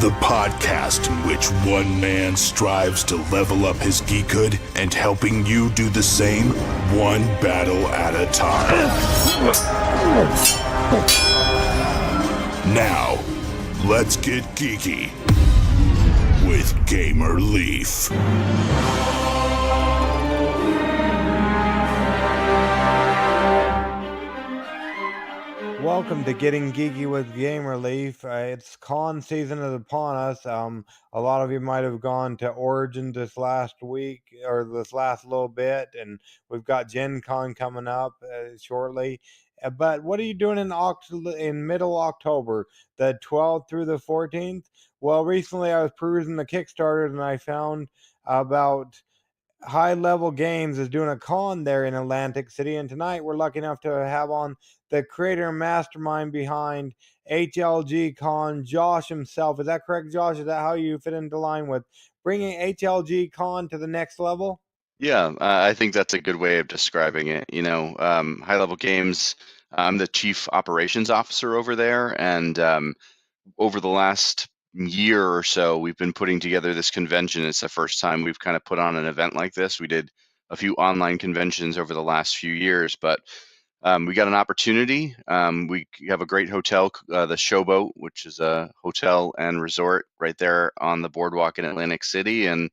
The podcast in which one man strives to level up his geekhood and helping you do the same, one battle at a time. Now, let's get geeky with Gamer Leaf. Welcome to Getting Geeky with Gamer Leaf. It's con season is upon us. A lot of you might have gone to Origin this last week or this last little bit, and we've got Gen Con coming up shortly. But what are you doing in middle October, the 12th through the 14th? Well, recently I was perusing the Kickstarter and I found about High Level Games is doing a con there in Atlantic City, and tonight we're lucky enough to have on the creator and mastermind behind HLG Con, Josh himself. Is that correct, Josh? Is that how you fit into line with bringing HLG Con to the next level? Yeah, I think that's a good way of describing it. High Level Games, I'm the chief operations officer over there, and over the last year or so, we've been putting together this convention. It's the first time we've kind of put on an event like this. We did a few online conventions over the last few years, but we got an opportunity. We have a great hotel, the Showboat, which is a hotel and resort right there on the boardwalk in Atlantic City, and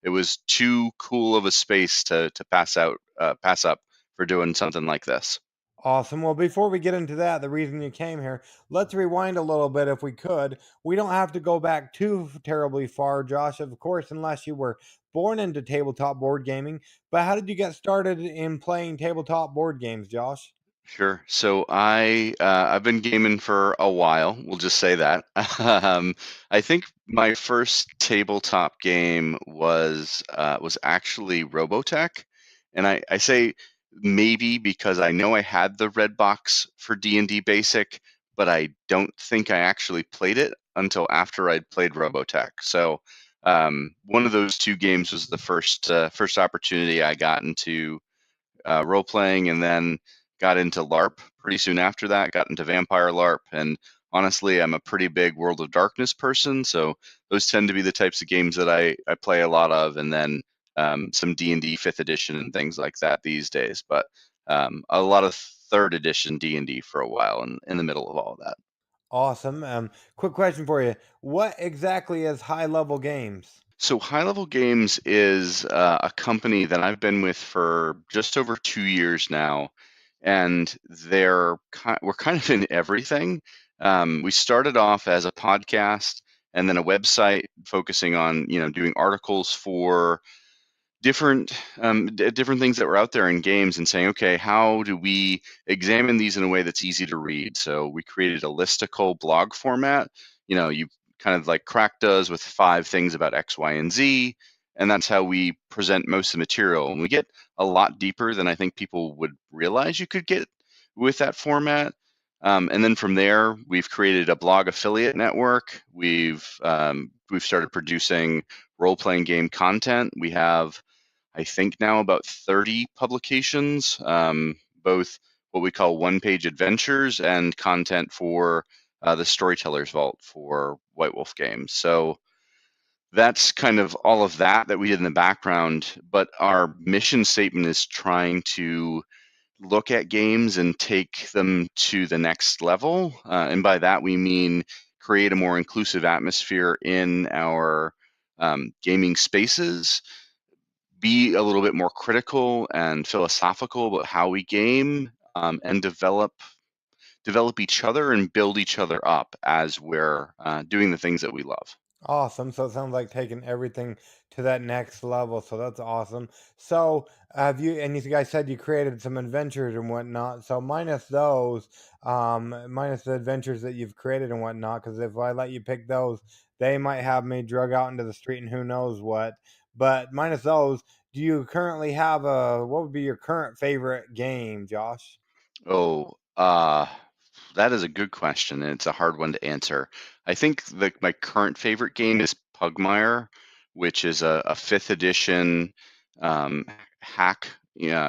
it was too cool of a space to pass up for doing something like this. Awesome. Well, before we get into that, the reason you came here, let's rewind a little bit if we could. We don't have to go back too terribly far, Josh, of course, unless you were born into tabletop board gaming. But how did you get started in playing tabletop board games, Josh? Sure. So I've been gaming for a while. We'll just say that. I think my first tabletop game was actually Robotech, and I say maybe because I know I had the red box for D&D Basic, but I don't think I actually played it until after I'd played Robotech. So one of those two games was the first opportunity I got into role playing, and then got into LARP pretty soon after that, got into Vampire LARP. And honestly, I'm a pretty big World of Darkness person, so those tend to be the types of games that I play a lot of, and then some D&D 5th edition and things like that these days. But a lot of 3rd edition D&D for a while in the middle of all of that. Awesome. Quick question for you. What exactly is High Level Games? So High Level Games is a company that I've been with for just over 2 years now, and we're kind of in everything. We started off as a podcast and then a website focusing on doing articles for different different things that were out there in games and saying, okay, how do we examine these in a way that's easy to read? So we created a listicle blog format. You kind of like Crack does with 5 things about X, Y, and Z, and that's how we present most of the material. And we get a lot deeper than I think people would realize you could get with that format. And then from there, we've created a blog affiliate network. We've started producing role-playing game content. We have, I think, now about 30 publications, both what we call one-page adventures and content for the Storyteller's Vault for White Wolf Games. So that's kind of all of that we did in the background. But our mission statement is trying to look at games and take them to the next level. And by that, we mean create a more inclusive atmosphere in our gaming spaces, be a little bit more critical and philosophical about how we game, and develop each other and build each other up as we're doing the things that we love. Awesome. So it sounds like taking everything to that next level. So that's awesome. So and you guys said you created some adventures and whatnot. So minus those, minus the adventures that you've created and whatnot, because if I let you pick those, they might have me drug out into the street and who knows what. But minus those, do you currently have what would be your current favorite game, Josh? Oh, that is a good question, and it's a hard one to answer. I think my current favorite game is Pugmire, which is a 5th edition hack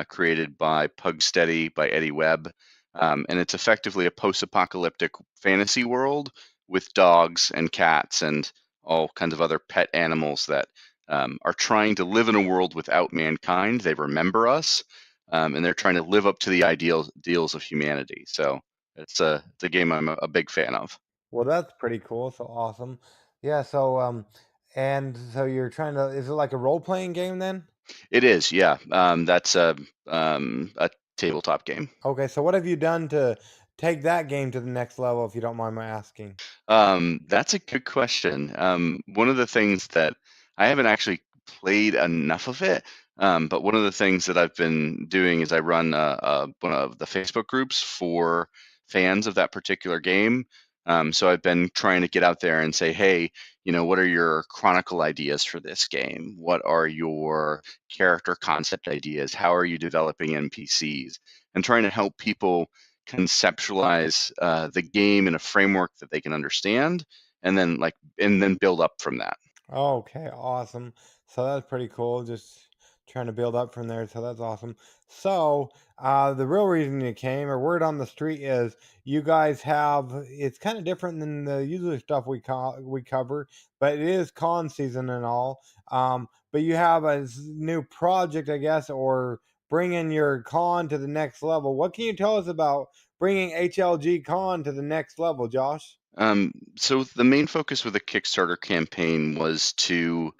created by Pugsteady by Eddie Webb. And it's effectively a post-apocalyptic fantasy world with dogs and cats and all kinds of other pet animals that are trying to live in a world without mankind. They remember us, and they're trying to live up to the ideals of humanity. So it's a game I'm a big fan of. Well, that's pretty cool. So awesome. Yeah. So and so you're trying to. Is it like a role playing game then? It is, yeah. That's a tabletop game. Okay. So what have you done to take that game to the next level, if you don't mind my asking? That's a good question. One of the things that I haven't actually played enough of it, but one of the things that I've been doing is I run one of the Facebook groups for fans of that particular game. So I've been trying to get out there and say, hey, what are your chronicle ideas for this game? What are your character concept ideas? How are you developing NPCs? And trying to help people conceptualize the game in a framework that they can understand, and then build up from that. Okay, awesome. So that's pretty cool. Just trying to build up from there. So that's awesome. So the real reason you came, or word on the street, is you guys have. It's kind of different than the usual stuff we cover, but it is con season and all. But you have a new project, I guess, or bringing your con to the next level. What can you tell us about bringing HLG Con to the next level, Josh? So the main focus with the Kickstarter campaign was to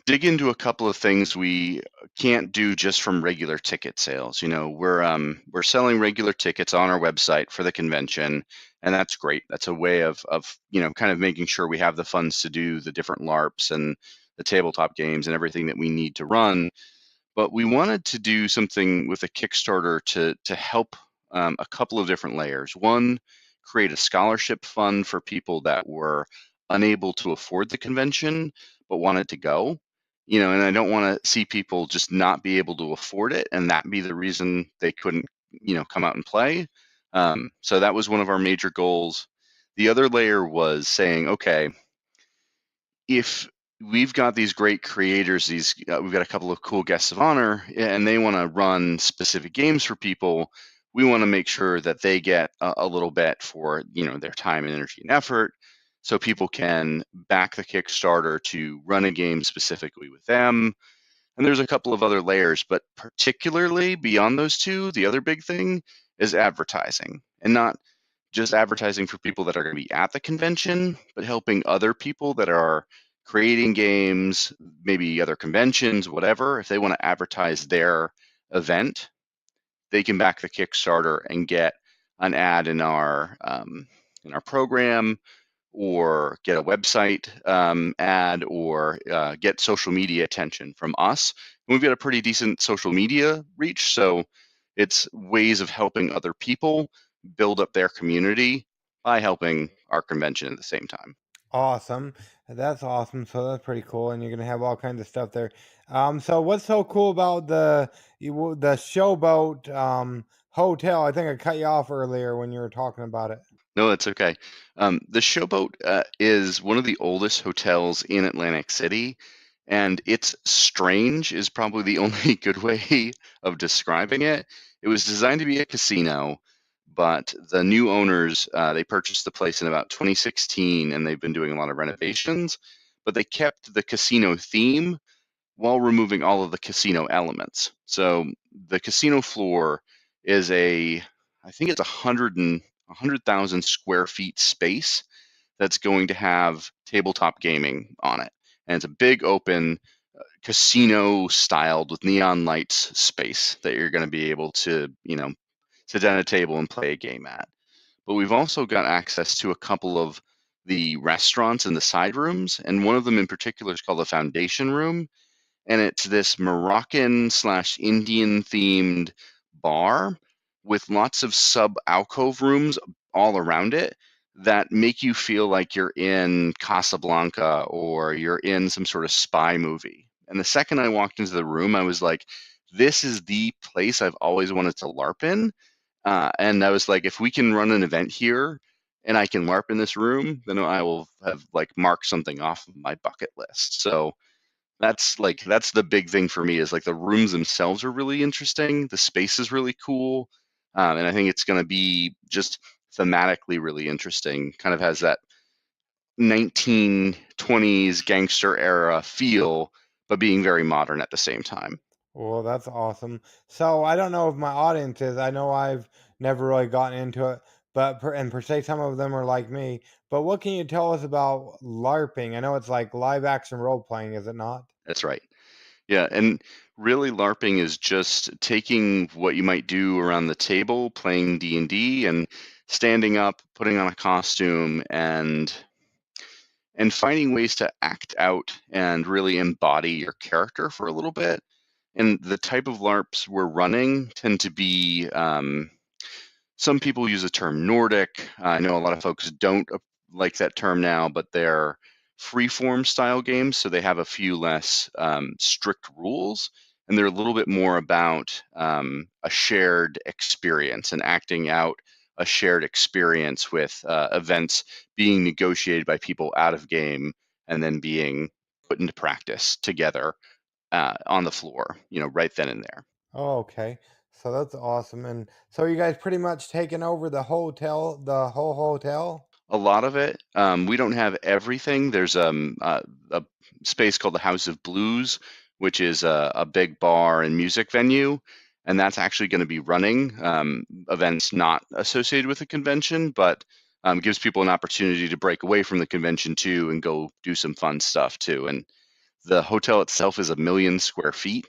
dig into a couple of things we can't do just from regular ticket sales. We're selling regular tickets on our website for the convention, and that's great. That's a way of kind of making sure we have the funds to do the different LARPs and the tabletop games and everything that we need to run. But we wanted to do something with a Kickstarter to help a couple of different layers. One, create a scholarship fund for people that were unable to afford the convention but wanted to go. And I don't want to see people just not be able to afford it and that be the reason they couldn't, come out and play. So that was one of our major goals. The other layer was saying, okay, if we've got these great creators, we've got a couple of cool guests of honor, and they want to run specific games for people, we want to make sure that they get a little bit for their time and energy and effort, so people can back the Kickstarter to run a game specifically with them. And there's a couple of other layers, but particularly beyond those two, the other big thing is advertising, and not just advertising for people that are going to be at the convention, but helping other people that are creating games, maybe other conventions, whatever. If they want to advertise their event, they can back the Kickstarter and get an ad in our program, or get a website ad, or get social media attention from us. And we've got a pretty decent social media reach, so it's ways of helping other people build up their community by helping our convention at the same time. Awesome. That's awesome. So that's pretty cool, and you're gonna have all kinds of stuff there. So what's so cool about the Showboat hotel? I think I cut you off earlier when you were talking about it. No, that's okay. The Showboat is one of the oldest hotels in Atlantic City, and it's strange is probably the only good way of describing it. It was designed to be a casino, but the new owners, they purchased the place in about 2016, and they've been doing a lot of renovations, but they kept the casino theme while removing all of the casino elements. So the casino floor is I think it's 100,000 square feet space that's going to have tabletop gaming on it. And it's a big open casino styled with neon lights space that you're going to be able to, sit down at a table and play a game at. But we've also got access to a couple of the restaurants in the side rooms, and one of them in particular is called the Foundation Room, and it's this Moroccan/Indian themed bar with lots of sub alcove rooms all around it that make you feel like you're in Casablanca or you're in some sort of spy movie. And the second I walked into the room, I was like, this is the place I've always wanted to LARP in. And I was like, if we can run an event here and I can LARP in this room, then I will have marked something off of my bucket list. So that's the big thing for me, is the rooms themselves are really interesting. The space is really cool. And I think it's going to be just thematically really interesting. Kind of has that 1920s gangster era feel, but being very modern at the same time. Well, that's awesome. So I don't know if my audience is. I know I've never really gotten into it, but per se, some of them are like me. But what can you tell us about LARPing? I know it's like live action role playing, is it not? That's right. Yeah, and really LARPing is just taking what you might do around the table, playing D&D and standing up, putting on a costume and finding ways to act out and really embody your character for a little bit. And the type of LARPs we're running tend to be some people use the term Nordic. I know a lot of folks don't like that term now, but they're freeform style games, so they have a few less strict rules, and they're a little bit more about a shared experience and acting out a shared experience with events being negotiated by people out of game and then being put into practice together on the floor, right then and there. Oh, okay. So that's awesome. And so you guys pretty much taken over the whole hotel? A lot of it. We don't have everything. There's a space called the House of Blues, which is a big bar and music venue, and that's actually going to be running events not associated with the convention, but gives people an opportunity to break away from the convention too and go do some fun stuff too. And the hotel itself is 1 million square feet,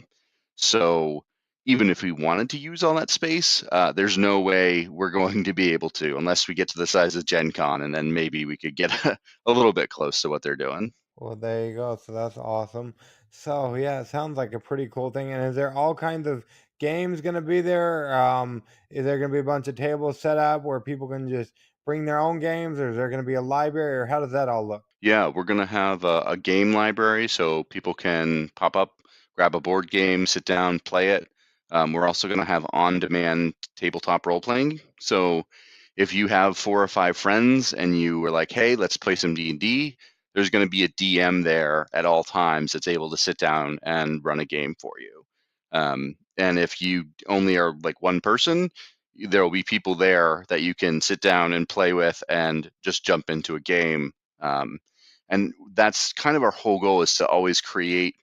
so even if we wanted to use all that space, there's no way we're going to be able to unless we get to the size of Gen Con, and then maybe we could get a little bit close to what they're doing. Well, there you go. So that's awesome. So yeah, it sounds like a pretty cool thing. And is there all kinds of games going to be there? Is there going to be a bunch of tables set up where people can just bring their own games, or is there going to be a library, or how does that all look? Yeah, we're going to have a game library so people can pop up, grab a board game, sit down, play it. We're also going to have on-demand tabletop role-playing. So if you have 4 or 5 friends and you were like, hey, let's play some D&D, there's going to be a DM there at all times that's able to sit down and run a game for you. And if you only are like one person, there will be people there that you can sit down and play with and just jump into a game. And that's kind of our whole goal, is to always create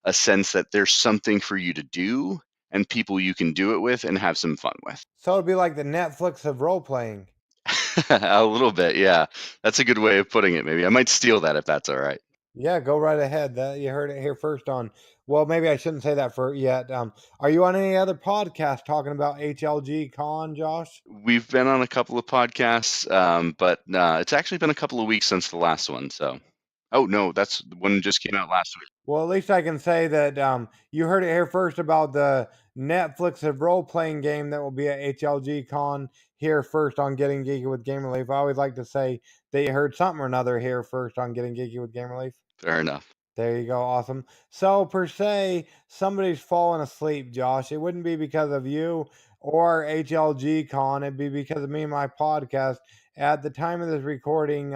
a sense that there's something for you to do and people you can do it with and have some fun with. So it'd be like the Netflix of role playing. A little bit, yeah. That's a good way of putting it, maybe. I might steal that if that's all right. Yeah, go right ahead. That you heard it here first on. Well, maybe I shouldn't say that for yet. Are you on any other podcast talking about HLG Con, Josh? We've been on a couple of podcasts, but it's actually been a couple of weeks since the last one. So, oh no, that's the one just came out last week. Well, at least I can say that you heard it here first about the Netflix of role playing game that will be at HLG Con here first on Getting Geeky with Game Relief. I always like to say that you heard something or another here first on Getting Geeky with Game Relief. Fair enough. There you go. Awesome. So, per se, somebody's fallen asleep, Josh. It wouldn't be because of you or HLG Con. It'd be because of me and my podcast. At the time of this recording,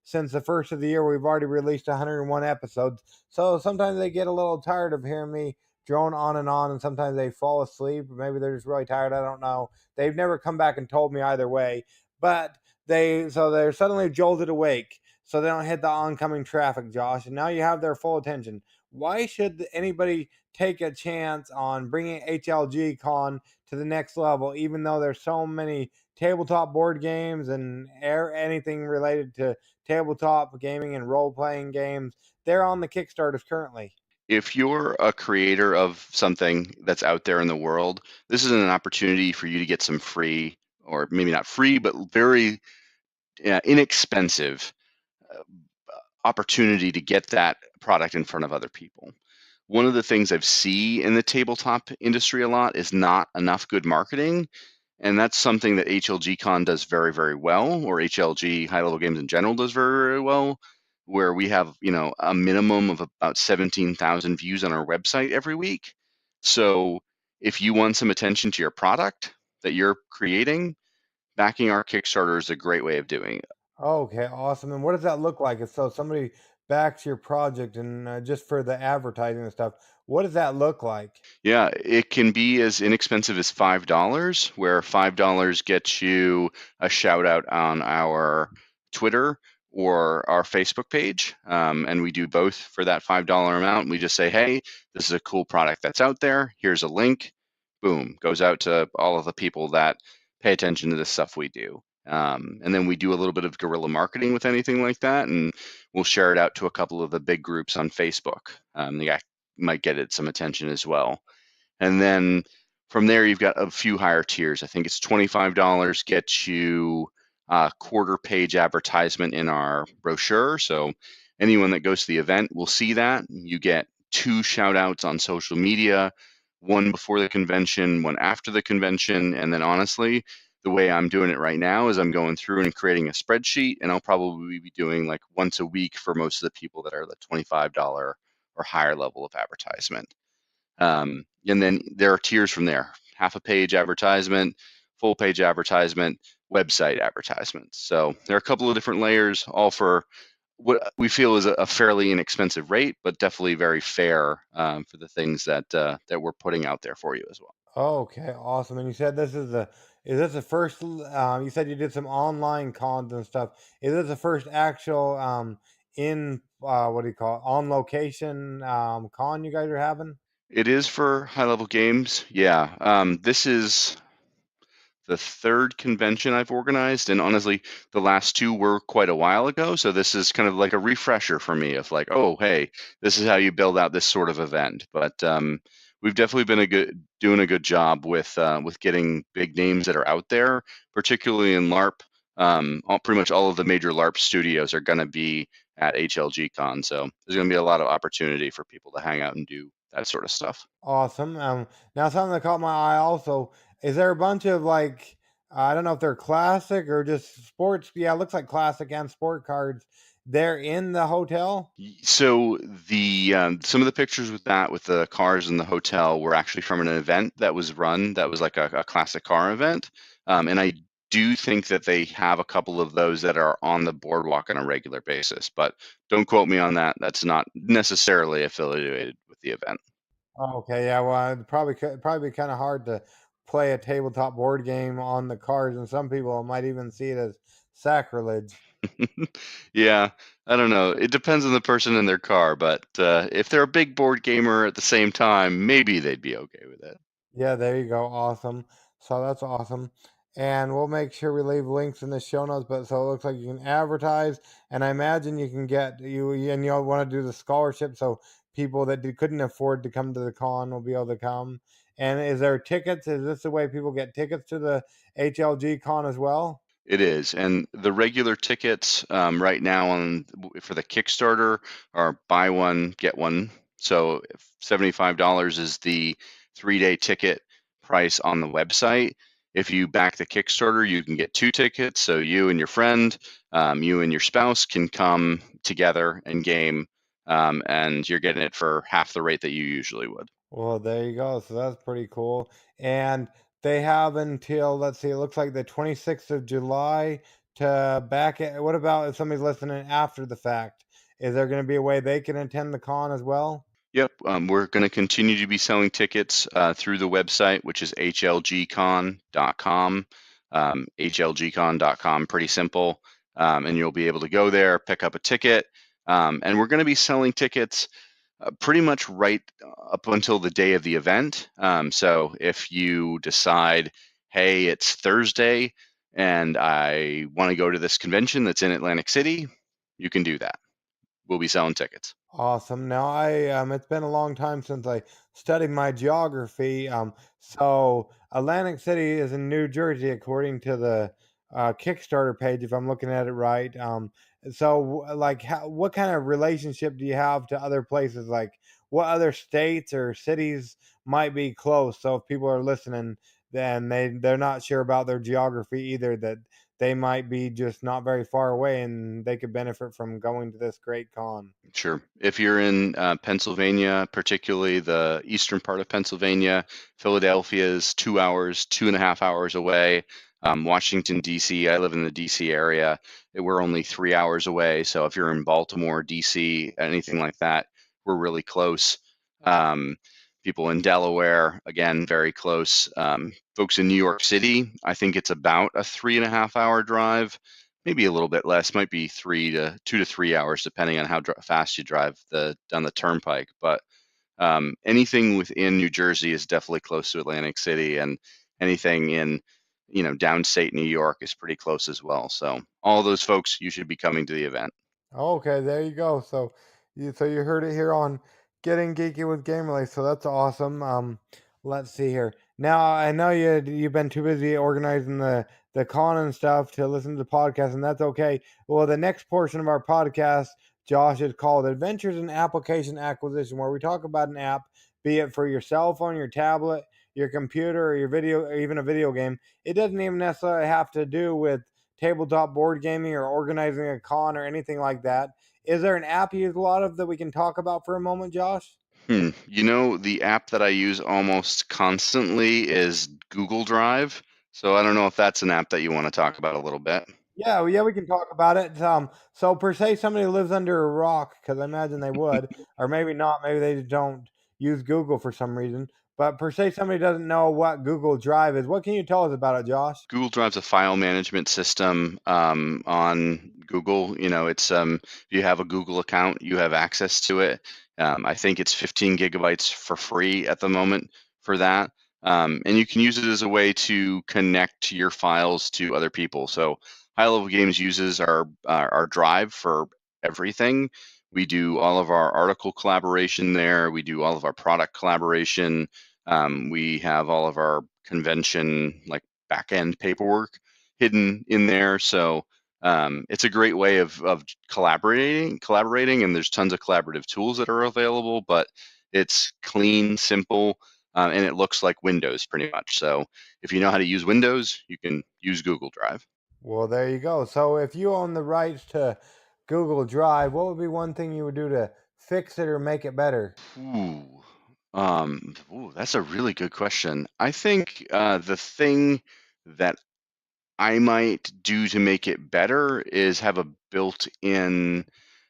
since the first of the year, we've already released 101 episodes. So sometimes they get a little tired of hearing me drone on, and sometimes they fall asleep, or maybe they're just really tired. I don't know. They've never come back and told me either way, but they're suddenly jolted awake so they don't hit the oncoming traffic, Josh. And now you have their full attention. Why should anybody take a chance on bringing HLG Con to the next level, even though there's so many tabletop board games and anything related to tabletop gaming and role playing games? They're on the Kickstarters currently. If you're a creator of something that's out there in the world, this is an opportunity for you to get some free, or maybe not free, but very inexpensive opportunity to get that product in front of other people. One of the things I've seen in the tabletop industry a lot is not enough good marketing. And that's something that HLG Con does very, very well, or HLG High Level Games in general does very, very well, where we have, a minimum of about 17,000 views on our website every week. So if you want some attention to your product that you're creating, backing our Kickstarter is a great way of doing it. Okay, awesome. And what does that look like? If so, somebody backs your project and just for the advertising and stuff, what does that look like? Yeah, it can be as inexpensive as $5, where $5 gets you a shout out on our Twitter or our Facebook page, and we do both for that $5 amount. We just say, hey, this is a cool product that's out there. Here's a link. Boom, goes out to all of the people that pay attention to the stuff we do. And then we do a little bit of guerrilla marketing with anything like that, and we'll share it out to a couple of the big groups on Facebook. The guy might get it some attention as well. And then from there, you've got a few higher tiers. I think it's $25 gets you a quarter page advertisement in our brochure. So anyone that goes to the event will see that. You get 2 shout outs on social media, one before the convention, one after the convention. And then honestly, the way I'm doing it right now is I'm going through and creating a spreadsheet, and I'll probably be doing like once a week for most of the people that are the $25 or higher level of advertisement. And then there are tiers from there: half a page advertisement, full page advertisement, website advertisements. So there are a couple of different layers, all for what we feel is a fairly inexpensive rate, but definitely very fair for the things that we're putting out there for you as well. Okay, awesome. And you said is this the first? You said you did some online cons and stuff. Is this the first actual in what do you call it, on location con you guys are having? It is for high level games. Yeah. This is the 3rd convention I've organized, and honestly, the last 2 were quite a while ago. So this is kind of like a refresher for me of like, oh, hey, this is how you build out this sort of event. But we've definitely been doing a good job with getting big names that are out there, particularly in LARP. Pretty much all of the major LARP studios are going to be at HLG Con, so there's going to be a lot of opportunity for people to hang out and do that sort of stuff. Awesome. Now something that caught my eye also is there a bunch of like I don't know if they're classic or just sports. Yeah, it looks like classic and sport cards. They're in the hotel. So the some of the pictures with the cars in the hotel were actually from an event that was run that was like a classic car event, and I do think that they have a couple of those that are on the boardwalk on a regular basis, but don't quote me on that. That's not necessarily affiliated with the event. Okay, yeah, well, it'd probably be kind of hard to play a tabletop board game on the cards, and some people might even see it as sacrilege. Yeah, I don't know. It depends on the person in their car, but if they're a big board gamer at the same time, maybe they'd be okay with it. Yeah, there you go. Awesome. So that's awesome. And we'll make sure we leave links in the show notes. But so it looks like you can advertise, and I imagine you can get and you'll want to do the scholarship, so people that couldn't afford to come to the con will be able to come. And is there tickets? Is this the way people get tickets to the HLG con as well? It is, and the regular tickets right now for the Kickstarter are buy one get one. So $75 is the 3-day ticket price on the website. If you back the Kickstarter, you can get 2 tickets. So you and your friend, you and your spouse can come together and game, and you're getting it for half the rate that you usually would. Well, there you go. So that's pretty cool. And they have until, let's see, it looks like the 26th of July to back it. What about if somebody's listening after the fact? Is there going to be a way they can attend the con as well? Yep, we're going to continue to be selling tickets through the website, which is hlgcon.com. Hlgcon.com, pretty simple. And you'll be able to go there, pick up a ticket. And we're going to be selling tickets pretty much right up until the day of the event. So if you decide, hey, it's Thursday and I want to go to this convention that's in Atlantic City, you can do that. We'll be selling tickets. Awesome. Now it's been a long time since I studied my geography. So Atlantic City is in New Jersey according to the Kickstarter page if I'm looking at it right. So like what kind of relationship do you have to other places, like what other states or cities might be close? So if people are listening, then they're not sure about their geography either, that they might be just not very far away and they could benefit from going to this great con. Sure. If you're in Pennsylvania, particularly the eastern part of Pennsylvania, Philadelphia is 2 hours, 2.5 hours away. Washington, D.C., I live in the D.C. area. We're only 3 hours away. So if you're in Baltimore, D.C., anything like that, we're really close. Um, People in Delaware, again, very close. Folks in New York City, I think it's about a 3.5 hour drive. maybe a little bit less, might be 2 to 3 hours, depending on how fast you drive down the turnpike. But anything within New Jersey is definitely close to Atlantic City, and anything in downstate New York is pretty close as well. So all those folks, you should be coming to the event. Okay, there you go. So you heard it here on Getting Geeky with Game Relay. So that's awesome. Let's see here. Now I know you've been too busy organizing the con and stuff to listen to the podcast, and that's okay. Well, the next portion of our podcast, Josh, is called Adventures in Application Acquisition, where we talk about an app, be it for your cell phone, your tablet, your computer, or your video, or even a video game. It doesn't even necessarily have to do with tabletop board gaming or organizing a con or anything like that. Is there an app you use a lot of that we can talk about for a moment, Josh? The app that I use almost constantly is Google Drive. So I don't know if that's an app that you want to talk about a little bit. Yeah, we can talk about it. So per se, somebody who lives under a rock, because I imagine they would, or maybe not, maybe they don't use Google for some reason. But per se, somebody doesn't know what Google Drive is. What can you tell us about it, Josh? Google Drive's a file management system on Google. If you have a Google account, you have access to it. I think it's 15 gigabytes for free at the moment for that. And you can use it as a way to connect your files to other people. So High Level Games uses our Drive for everything. We do all of our article collaboration there. We do all of our product collaboration. We have all of our convention like back end paperwork hidden in there. So it's a great way of collaborating, and there's tons of collaborative tools that are available, but it's clean, simple, and it looks like Windows pretty much. So if you know how to use Windows, you can use Google Drive. Well, there you go. So if you own the rights to Google Drive, what would be one thing you would do to fix it or make it better? That's a really good question. I think the thing that I might do to make it better is have a built-in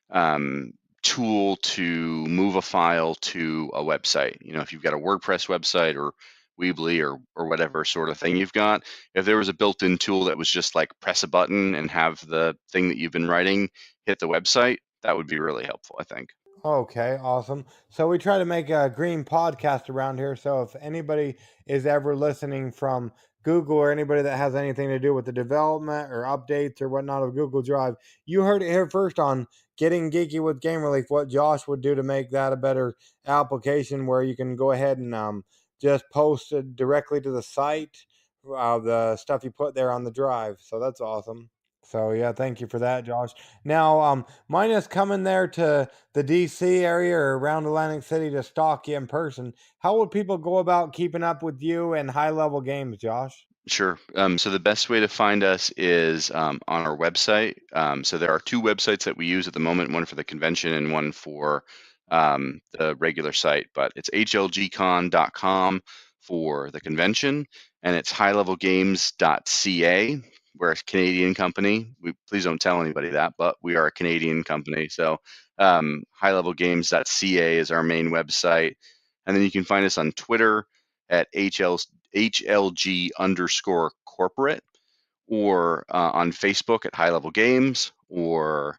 um, tool to move a file to a website. If you've got a WordPress website or Weebly or whatever sort of thing you've got, if there was a built-in tool that was just like press a button and have the thing that you've been writing hit the website, that would be really helpful, I think. Okay, awesome. So we try to make a green podcast around here. So if anybody is ever listening from Google or anybody that has anything to do with the development or updates or whatnot of Google Drive, you heard it here first on Getting Geeky with Game Relief, what Josh would do to make that a better application where you can go ahead and just post it directly to the site, the stuff you put there on the drive. So that's awesome. So yeah, thank you for that, Josh. Now, mine is coming there to the DC area or around Atlantic City to stalk you in person. How would people go about keeping up with you and high level games, Josh? Sure. So the best way to find us is on our website. So there are two websites that we use at the moment, one for the convention and one for the regular site. But it's hlgcon.com for the convention, and it's highlevelgames.ca. We're a Canadian company. Please don't tell anybody that, but we are a Canadian company. So highlevelgames.ca is our main website. And then you can find us on Twitter at HLG_corporate, or on Facebook at High Level Games, or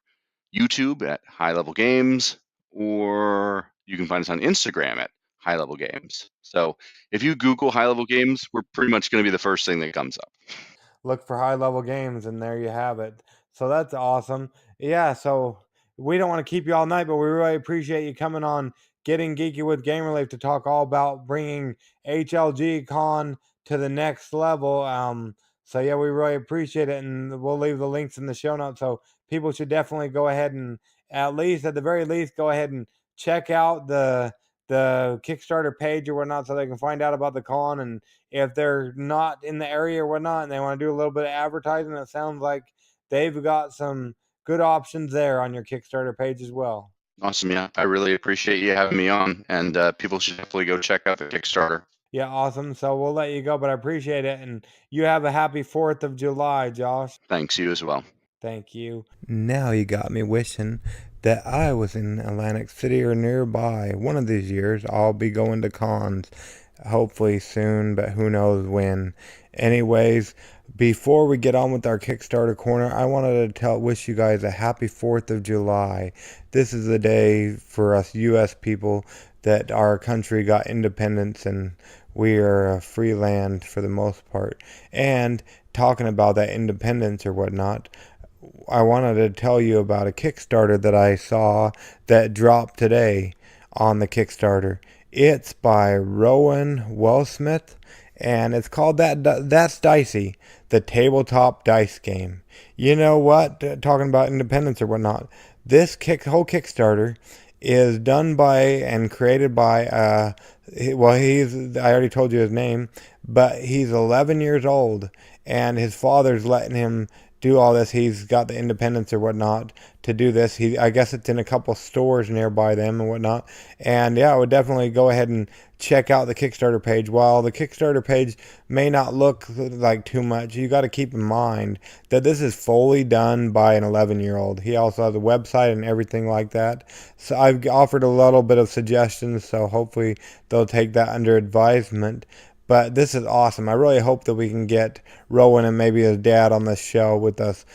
YouTube at High Level Games, or you can find us on Instagram at High Level Games. So if you Google High Level Games, we're pretty much going to be the first thing that comes up. Look for high level games, and there you have it. So that's awesome. Yeah, so we don't want to keep you all night, but we really appreciate you coming on Getting Geeky with Game Relief to talk all about bringing HLG Con to the next level. So yeah, we really appreciate it, and we'll leave the links in the show notes. So people should definitely go ahead and at the very least, go ahead and check out the Kickstarter page or whatnot, so they can find out about the con. And if they're not in the area or whatnot, and they want to do a little bit of advertising, it sounds like they've got some good options there on your Kickstarter page as well. Awesome. Yeah, I really appreciate you having me on, and people should definitely go check out the Kickstarter. Yeah, awesome. So we'll let you go, but I appreciate it. And you have a happy 4th of July, Josh. Thanks, you as well. Thank you. Now you got me wishing that I was in Atlantic City or nearby. One of these years, I'll be going to cons. Hopefully soon, but who knows when. Anyways, Before we get on with our Kickstarter Corner, I wanted to wish you guys a happy 4th of July. This is the day for us U.S. people that our country got independence and we are a free land for the most part. And talking about that independence or whatnot, I wanted to tell you about a Kickstarter that I saw that dropped today on the Kickstarter. It's by Rowan Wellsmith, and it's called That's Dicey, the tabletop dice game. You know what? Talking about independence or whatnot, this whole Kickstarter is done by and created by I already told you his name, but he's 11 years old, and his father's letting him do all this. He's got the independence or whatnot to do this. I guess it's in a couple stores nearby them and whatnot. And yeah, I would definitely go ahead and check out the Kickstarter page. While the Kickstarter page may not look like too much, you got to keep in mind that this is fully done by an 11-year-old. He also has a website and everything like that. So I've offered a little bit of suggestions, so hopefully they'll take that under advisement. But this is awesome. I really hope that we can get Rowan and maybe his dad on this show with us.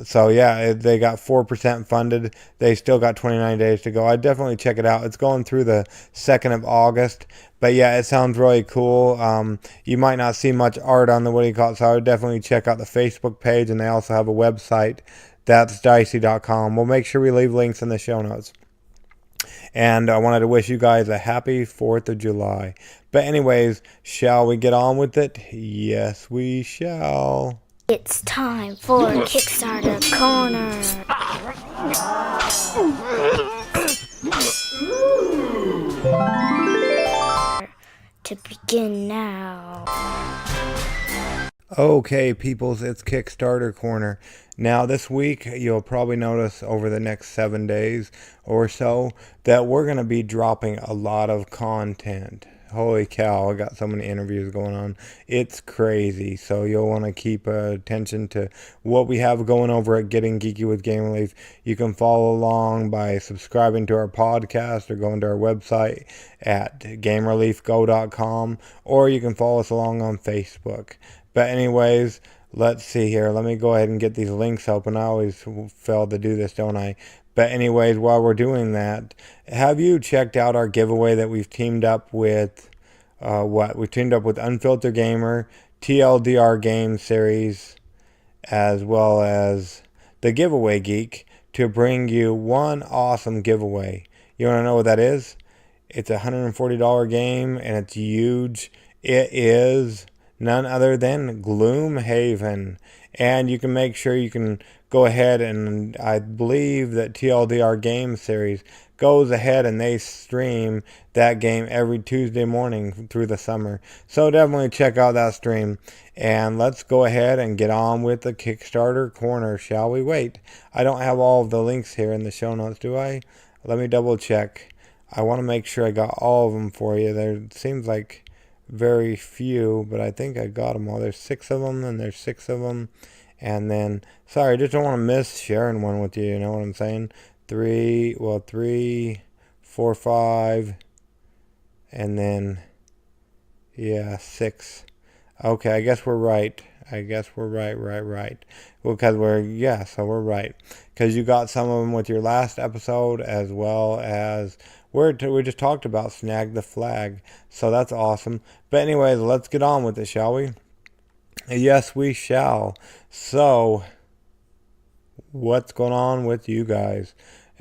So yeah, they got 4% funded. They still got 29 days to go. I'd definitely check it out. It's going through the 2nd of August. But yeah, it sounds really cool. You might not see much art on the so I would definitely check out the Facebook page. And they also have a website. That's dicey.com. We'll make sure we leave links in the show notes. And I wanted to wish you guys a happy 4th of July. But anyways, shall we get on with it? Yes, we shall. It's time for Kickstarter Corner. To begin now. Okay, peoples, it's Kickstarter Corner. Now, this week, you'll probably notice over the next 7 days or so that we're going to be dropping a lot of content. Holy cow, I got so many interviews going on. It's crazy. So you'll want to keep attention to what we have going over at Getting Geeky with Game Relief. You can follow along by subscribing to our podcast or going to our website at gamereliefgo.com, or you can follow us along on Facebook. But anyways, let's see here. Let me go ahead and get these links open. I always fail to do this, don't I? But anyways, while we're doing that, have you checked out our giveaway that we've teamed up with, We've teamed up with Unfiltered Gamer, TLDR Game Series, as well as the Giveaway Geek to bring you one awesome giveaway. You want to know what that is? It's a $140 game, and it's huge. It is none other than Gloomhaven. And you can make sure you can go ahead, and I believe that TLDR Game Series goes ahead and they stream that game every Tuesday morning through the summer. So definitely check out that stream. And let's go ahead and get on with the Kickstarter Corner, shall we? Wait, I don't have all of the links here in the show notes, do I? Let me double check. I want to make sure I got all of them for you. There seems like very few, but I think I got them all. There's 6 of them, and there's 6 of them. And then, sorry, I just don't want to miss sharing one with you, you know what I'm saying? 3, 4, 5, and then, yeah, 6. Okay, I guess we're right. Right. Well, because so we're right. Because you got some of them with your last episode, as well as we just talked about Snag the Flag. So that's awesome. But anyways, let's get on with it, shall we? Yes, we shall. So, what's going on with you guys?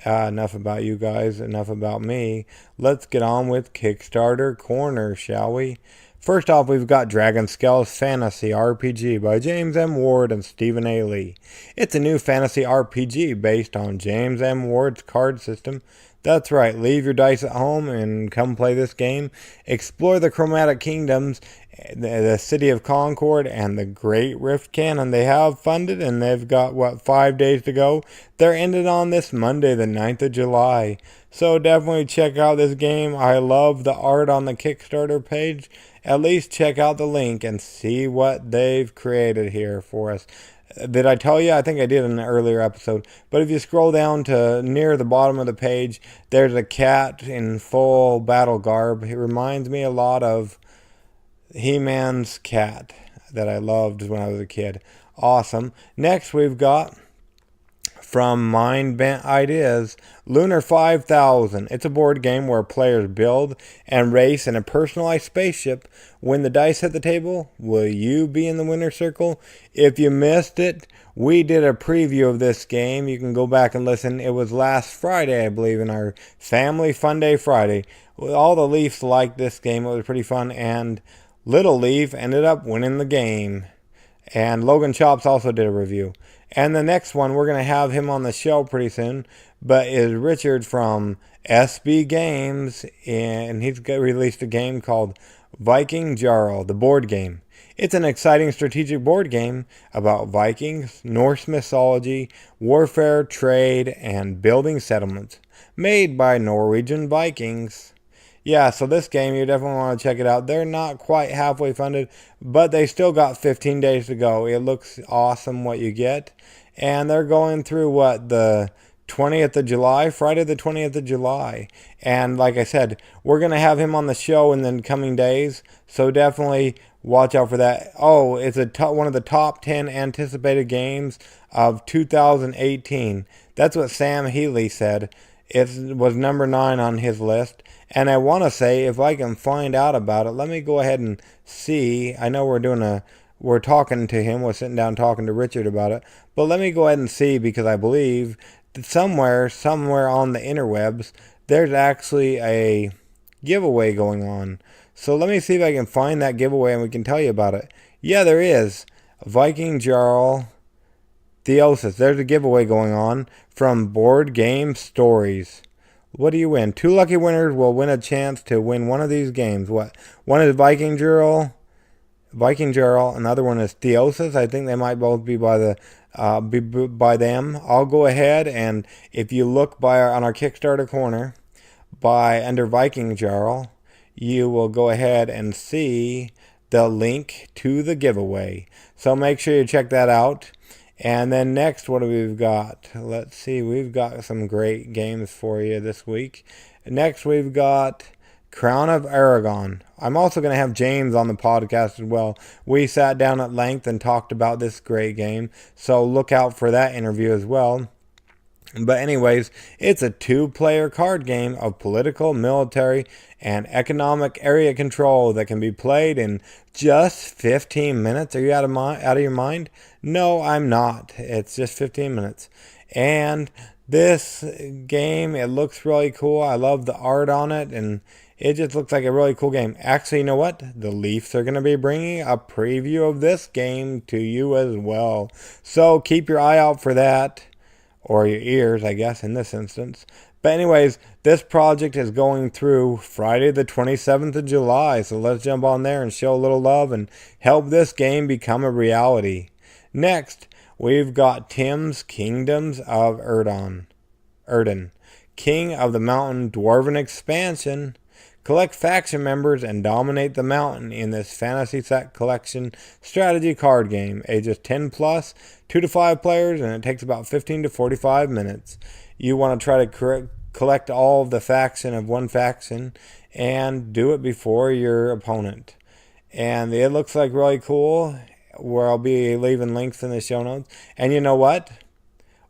Enough about you guys, enough about me. Let's get on with Kickstarter Corner, shall we? First off, we've got Dragonscales Fantasy RPG by James M. Ward and Stephen A. Lee. It's a new fantasy RPG based on James M. Ward's card system. That's right, leave your dice at home and come play this game. Explore the Chromatic Kingdoms, the City of Concord, and the Great Rift Cannon. They have funded, and they've got, 5 days to go? They're ended on this Monday, the 9th of July. So definitely check out this game. I love the art on the Kickstarter page. At least check out the link and see what they've created here for us. Did I tell you? I think I did in an earlier episode. But if you scroll down to near the bottom of the page, there's a cat in full battle garb. It reminds me a lot of He-Man's cat. that I loved when I was a kid. Awesome. Next, we've got from Mind Bent Ideas, Lunar 5000. It's a board game where players build and race in a personalized spaceship. When the dice hit the table, will you be in the winner's circle? If you missed it, we did a preview of this game. You can go back and listen. It was last Friday, I believe, in our Family Fun Day Friday. All the Leafs liked this game. It was pretty fun, and Little Leaf ended up winning the game. And Logan Chops also did a review. And the next one, we're going to have him on the show pretty soon, but is Richard from SB Games, and he's released a game called Vikingjarl, the board game. It's an exciting strategic board game about Vikings, Norse mythology, warfare, trade, and building settlements, made by Norwegian Vikings. Yeah, so this game, you definitely want to check it out. They're not quite halfway funded, but they still got 15 days to go. It looks awesome what you get. And they're going through, the 20th of July, Friday the 20th of July. And like I said, we're going to have him on the show in the coming days, so definitely watch out for that. Oh, it's one of the top 10 anticipated games of 2018. That's what Sam Healy said. It was number 9 on his list. And I want to say, if I can find out about it, let me go ahead and see. I know we're talking to him. We're sitting down talking to Richard about it. But let me go ahead and see, because I believe that somewhere on the interwebs, there's actually a giveaway going on. So let me see if I can find that giveaway and we can tell you about it. Yeah, there is. Vikingjarl Theosis. There's a giveaway going on from Board Game Stories. What do you win? 2 lucky winners will win a chance to win one of these games. One is Vikingjarl, another one is Theosis. I think they might both be by them. I'll go ahead, and if you look on our Kickstarter Corner under Vikingjarl, you will go ahead and see the link to the giveaway. So make sure you check that out. And then next, what do we've got? Let's see. We've got some great games for you this week. Next, we've got Crown of Aragón. I'm also going to have James on the podcast as well. We sat down at length and talked about this great game, so look out for that interview as well. But anyways, it's a 2-player card game of political, military, and economic area control that can be played in just 15 minutes. Are you out of your mind? No, I'm not. It's just 15 minutes. And this game, it looks really cool. I love the art on it, and it just looks like a really cool game. Actually, you know what? The Leafs are going to be bringing a preview of this game to you as well. So keep your eye out for that. Or your ears, I guess, in this instance. But anyways, this project is going through Friday the 27th of July. So let's jump on there and show a little love and help this game become a reality. Next, we've got Tim's Kingdoms of Erden. King of the Mountain Dwarven expansion. Collect faction members and dominate the mountain in this fantasy set collection strategy card game. Ages 10 plus, 2 to 5 players, and it takes about 15 to 45 minutes. You want to try to collect all of the faction of one faction and do it before your opponent. And it looks like really cool, where I'll be leaving links in the show notes. And you know what?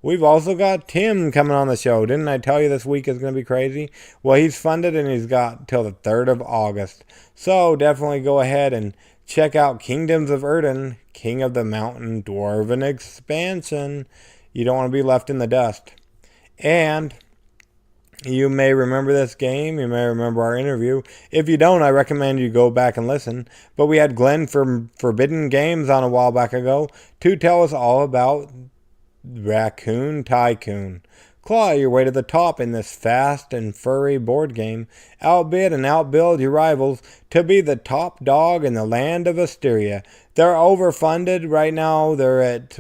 We've also got Tim coming on the show. Didn't I tell you this week is going to be crazy? Well, he's funded and he's got till the 3rd of August. So definitely go ahead and check out Kingdoms of Erden, King of the Mountain Dwarven expansion. You don't want to be left in the dust. And you may remember this game. You may remember our interview. If you don't, I recommend you go back and listen. But we had Glenn from Forbidden Games on a while back ago to tell us all about Raccoon Tycoon. Claw your way to the top in this fast and furry board game. Outbid and outbuild your rivals to be the top dog in the land of Asteria. They're overfunded right now. They're at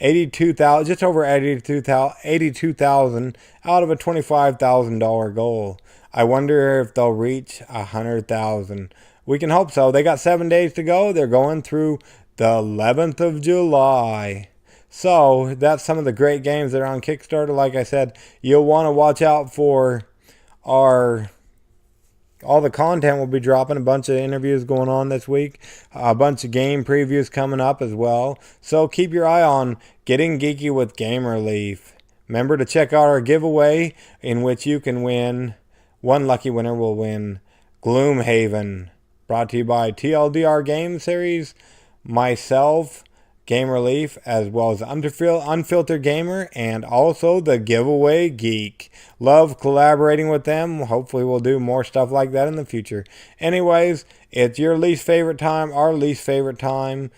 82,000, just over 82,000 out of a $25,000 goal. I wonder if they'll reach 100,000. We can hope so. They got 7 days to go. They're going through the 11th of July. So that's some of the great games that are on Kickstarter. Like I said, you'll want to watch out for our all the content will be dropping. A bunch of interviews going on this week. A bunch of game previews coming up as well. So keep your eye on Getting Geeky with Gamer Leaf. Remember to check out our giveaway in which you can win. One lucky winner will win Gloomhaven. Brought to you by TLDR Game Series, myself, Gamer Leaf, as well as Unfiltered Gamer, and also the Giveaway Geek. Love collaborating with them. Hopefully we'll do more stuff like that in the future. Anyways, it's your least favorite time, our least favorite time.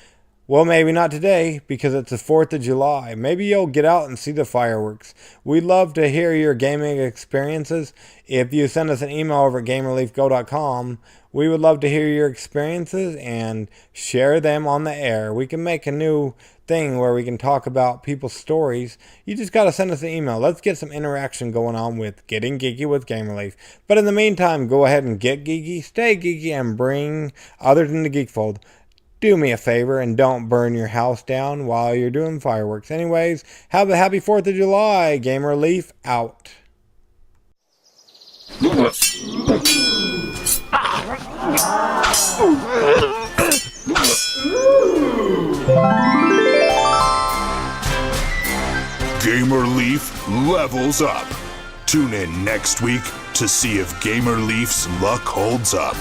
Well, maybe not today, because it's the 4th of July. Maybe you'll get out and see the fireworks. We'd love to hear your gaming experiences. If you send us an email over at gamerleafgo.com, we would love to hear your experiences and share them on the air. We can make a new thing where we can talk about people's stories. You just got to send us an email. Let's get some interaction going on with Getting Geeky with Gamer Leaf. But in the meantime, go ahead and get geeky, stay geeky, and bring others into the Geekfold. Do me a favor and don't burn your house down while you're doing fireworks. Anyways, have a happy 4th of July. Gamer Leaf out. Gamer Leaf levels up. Tune in next week to see if Gamer Leaf's luck holds up.